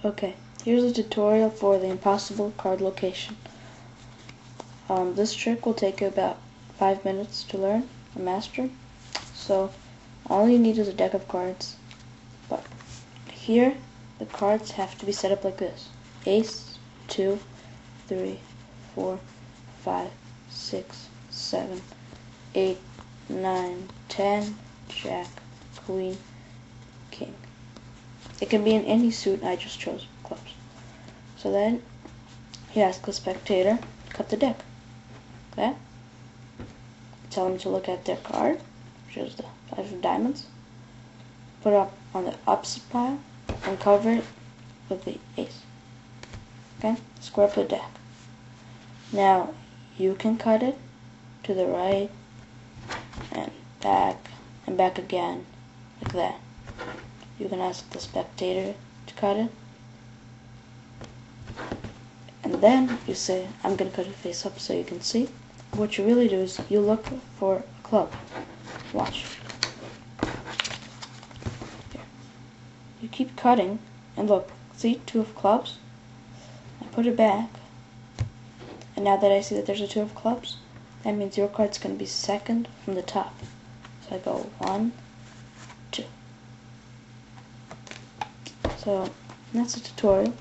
Okay, here's a tutorial for the impossible card location. This trick will take you about 5 minutes to learn or master. So all you need is a deck of cards. But here the cards have to be set up like this: Ace, 2, 3, 4, 5, 6, 7, 8, 9, 10, Jack, Queen, King. It can be in any suit. I just chose clubs. So then you ask the spectator to cut the deck. Okay? Tell them to look at their card, which is the 5 of diamonds. Put it up on the opposite pile and cover it with the ace. Okay? Square up the deck. Now you can cut it to the right and back again, like that. You can ask the spectator to cut it, and then you say, I'm going to cut it face up so you can see. What you really do is you look for a club. Watch. Here. You keep cutting, and look, see, 2 of clubs? I put it back, and now that I see that there's a 2 of clubs, that means your card's going to be second from the top. So I go 1, 2. So that's a tutorial.